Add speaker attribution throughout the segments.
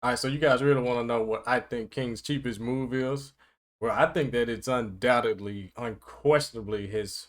Speaker 1: All right, so you guys really want to know what I think King's cheapest move is? Well, I think that it's undoubtedly, unquestionably his.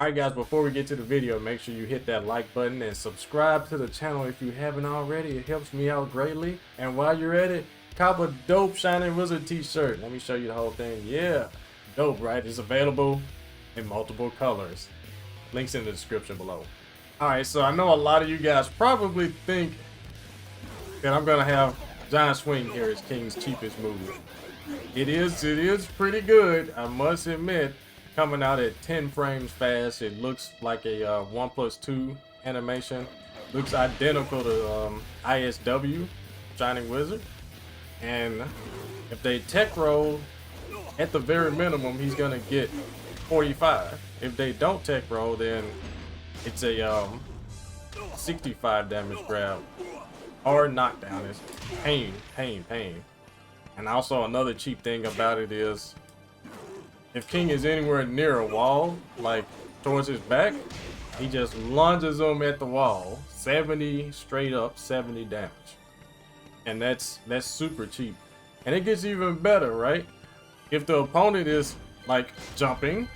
Speaker 1: Alright guys, before we get to the video, make sure you hit that like button and subscribe to the channel if you haven't already. It helps me out greatly. And while you're at it, cop a dope Shining Wizard t-shirt. Let me show you the whole thing. Yeah, dope, right? It's available in multiple colors. Links in the description below. Alright, so I know a lot of you guys probably think that I'm gonna have Giant Swing here as King's cheapest move. It is pretty good, I must admit. Coming out at 10 frames fast. It looks like a 1+2 animation. Looks identical to ISW, Shining Wizard. And if they tech roll, at the very minimum, he's gonna get 45. If they don't tech roll, then it's a 65 damage grab or knockdown. It's pain. And also another cheap thing about it is, if King is anywhere near a wall, like towards his back, he just lunges him at the wall. 70 straight up, 70 damage. And that's super cheap. And it gets even better, right? If the opponent is like jumping,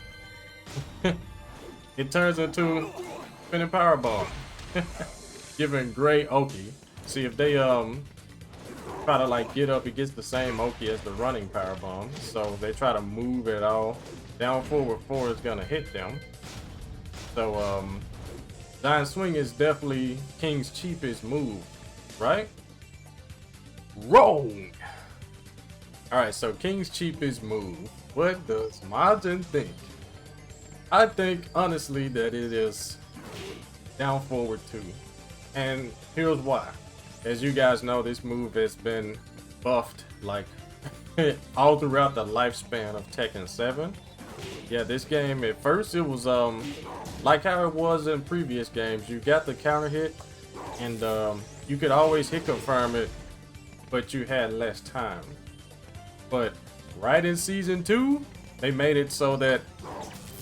Speaker 1: it turns into spinning power bomb. Giving great Oki. See, if they try to like get up, it gets the same Oki as the running power bomb. So they try to move it all. Down forward 4 is gonna hit them. So Giant Swing is definitely King's cheapest move, right? Wrong. Alright, so King's cheapest move. What does Martin think? I think honestly that it is down forward 2. And here's why. As you guys know, this move has been buffed like all throughout the lifespan of Tekken 7. Yeah, this game at first it was like how it was in previous games. You got the counter hit and you could always hit confirm it, but you had less time. But right in season 2, they made it so that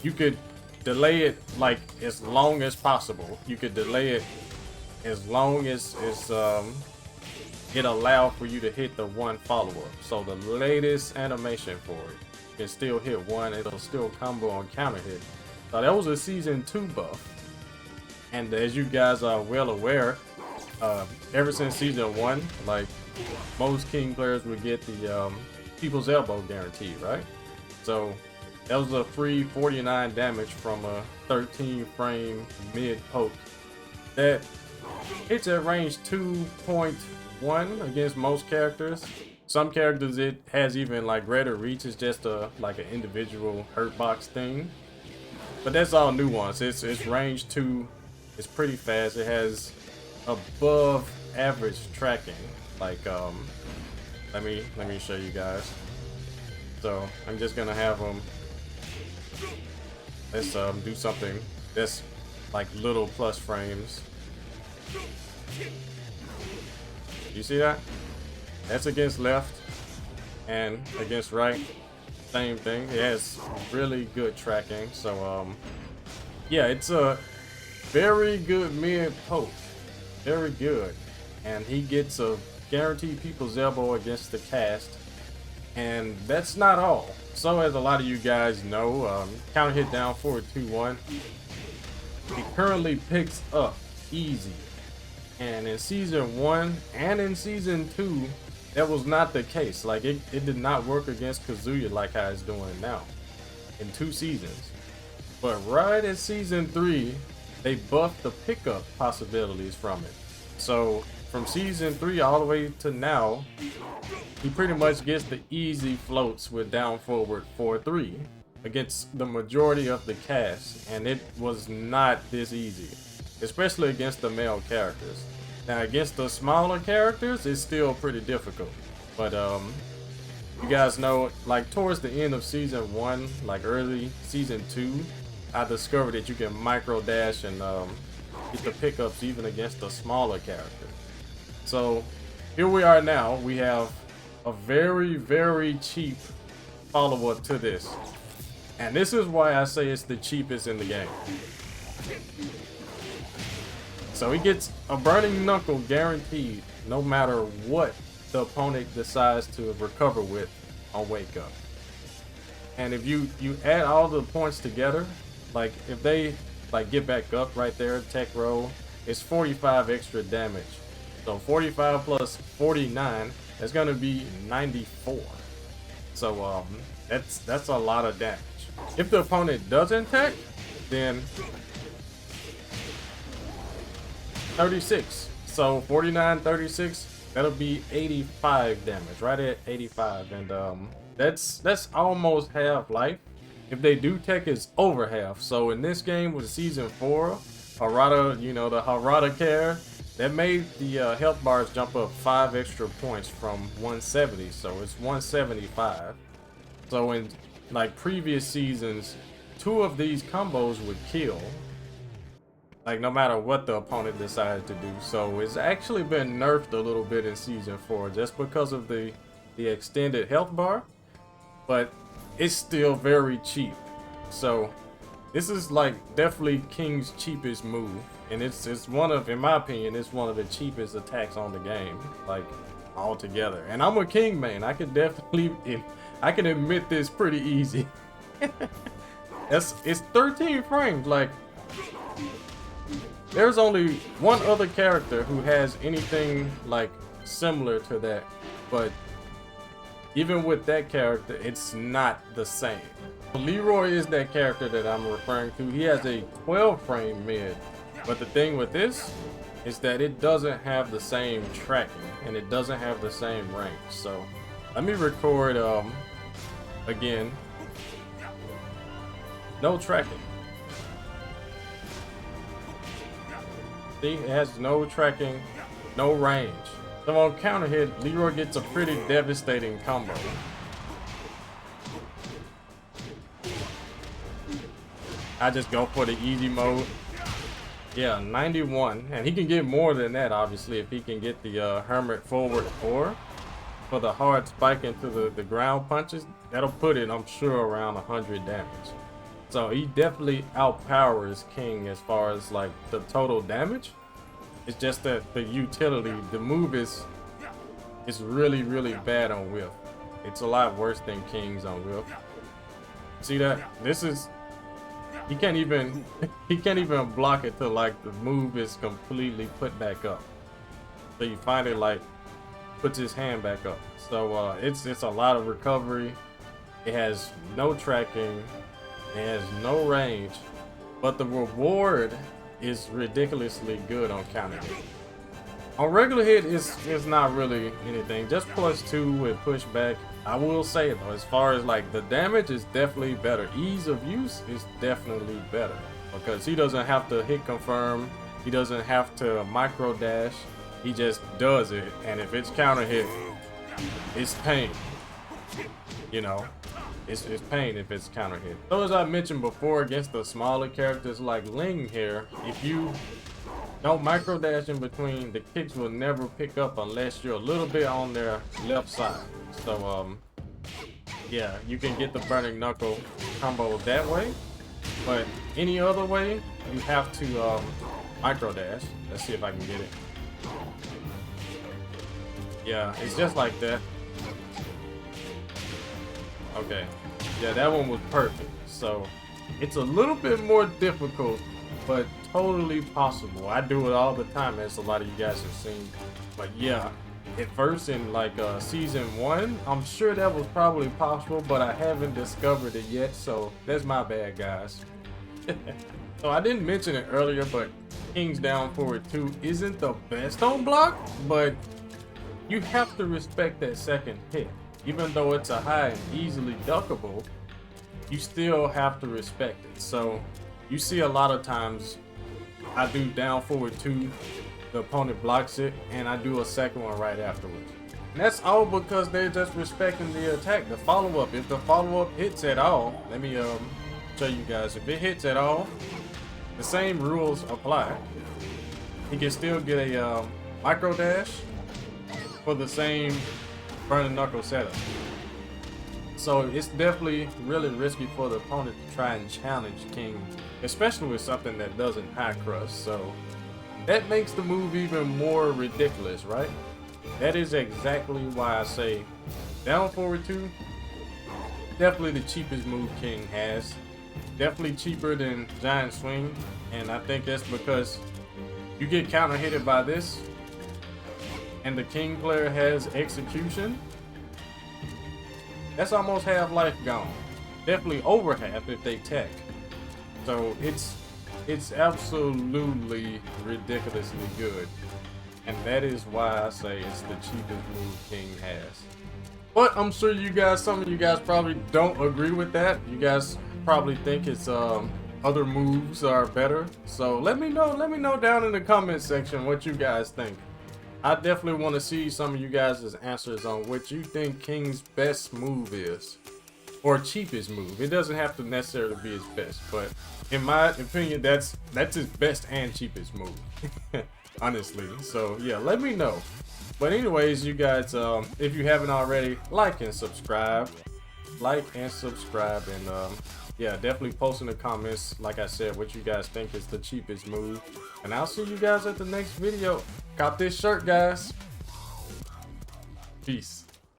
Speaker 1: you could delay it like as long as possible. You could delay it as long as it allowed for you to hit the one follow-up. So the latest animation for it can still hit one, it'll still combo on counter hit. So that was a season 2 buff. And as you guys are well aware, ever since season 1, like most King players would get the people's elbow guarantee, right? So that was a free 49 damage from a 13 frame mid poke that hits at range 2.1 against most characters. Some characters it has even like greater reach. It's just like an individual hurt box thing. But that's all nuance. It's range 2. It's pretty fast. It has above average tracking. Like let me show you guys. So I'm just gonna have them. Let's do something that's like little plus frames. You see that? That's against left and against right. Same thing. It has really good tracking. So yeah, it's a very good mid poke. Very good. And he gets a guaranteed people's elbow against the cast. And that's not all. So as a lot of you guys know, counter hit down forward 2-1. He currently picks up easy. And in season 1 and in season 2, that was not the case. Like it did not work against Kazuya like how it's doing now in 2 seasons. But right at season 3, they buffed the pickup possibilities from it. So from season 3 all the way to now, he pretty much gets the easy floats with down forward 4-3 against the majority of the cast, and it was not this easy, especially against the male characters. Now against the smaller characters, it's still pretty difficult. But you guys know, like towards the end of season 1, like early season 2, I discovered that you can micro dash and get the pickups even against the smaller character. So here we are now. We have a very, very cheap follow-up to this. And this is why I say it's the cheapest in the game. So he gets a burning knuckle guaranteed no matter what the opponent decides to recover with on wake up. And if you add all the points together, like if they like get back up right there, tech roll, it's 45 extra damage. So 45 plus 49, that's gonna be 94. So that's a lot of damage. If the opponent doesn't tech, then 36. So 49, 36, that'll be 85 damage, right at 85. And that's almost half life. If they do tech, it's over half. So in this game with season 4, Harada, you know, the Harada care, that made the health bars jump up 5 extra points from 170. So it's 175. So in like previous seasons, 2 of these combos would kill, like no matter what the opponent decided to do. So it's actually been nerfed a little bit in season 4 just because of the extended health bar, but it's still very cheap. So this is like definitely King's cheapest move, and it's one of, in my opinion, it's one of the cheapest attacks on the game, like altogether. And I'm a King main. I can definitely, I can admit this pretty easy. It's 13 frames. Like there's only one other character who has anything like similar to that, but even with that character, it's not the same. Leroy is that character that I'm referring to. He has a 12 frame mid, but the thing with this is that it doesn't have the same tracking and it doesn't have the same range. So let me record again. No tracking. See, it has no tracking, no range. So on counter hit, Leroy gets a pretty devastating combo. I just go for the easy mode. Yeah, 91, and he can get more than that obviously if he can get the hermit forward, or for the hard spike into the ground punches, that'll put it, I'm sure, around 100 damage. So he definitely outpowers King as far as like the total damage. It's just that the utility, the move is really, really bad on whiff. It's a lot worse than King's on whiff. See that? This is, he can't even block it till like the move is completely put back up. So you find it like puts his hand back up. So it's a lot of recovery. It has no tracking. It has no range, but the reward is ridiculously good on counter hit. On regular hit, it's not really anything. Just +2 with pushback. I will say though, as far as like the damage is definitely better. Ease of use is definitely better because he doesn't have to hit confirm. He doesn't have to micro dash. He just does it, and if it's counter hit, it's pain. You know, it's pain if it's counter hit. So as I mentioned before, against the smaller characters like Ling here, if you don't micro dash in between, the kicks will never pick up unless you're a little bit on their left side. So yeah, you can get the burning knuckle combo that way, but any other way you have to micro dash. Let's see if I can get it. Yeah, it's just like that. Okay, yeah, that one was perfect. So it's a little bit more difficult, but totally possible. I do it all the time, as a lot of you guys have seen. But yeah, at first in like season 1, I'm sure that was probably possible, but I haven't discovered it yet, so that's my bad, guys. So I didn't mention it earlier, but King's down forward 2 isn't the best on block, but you have to respect that second hit. Even though it's a high and easily duckable, you still have to respect it. So you see a lot of times I do down forward 2 the opponent blocks it, and I do a second one right afterwards. And that's all because they're just respecting the attack, the follow-up. If the follow-up hits at all, let me show you guys. If it hits at all, the same rules apply. He can still get a micro dash for the same burning knuckle setup. So it's definitely really risky for the opponent to try and challenge King, especially with something that doesn't high crush. So that makes the move even more ridiculous, right? That is exactly why I say down forward 2, definitely the cheapest move King has. Definitely cheaper than Giant Swing, and I think that's because you get counter hit by this, and the King player has execution. That's almost half life gone. Definitely over half if they tech. So it's absolutely ridiculously good. And that is why I say it's the cheapest move King has. But I'm sure you guys, some of you guys probably don't agree with that. You guys probably think it's other moves are better. So let me know down in the comment section what you guys think. I definitely want to see some of you guys' answers on what you think King's best move is, or cheapest move. It doesn't have to necessarily be his best, but in my opinion, that's his best and cheapest move, honestly. So yeah, let me know. But anyways, you guys, if you haven't already, like and subscribe, and yeah, definitely post in the comments, like I said, what you guys think is the cheapest move. And I'll see you guys at the next video. Cop this shirt, guys. Peace.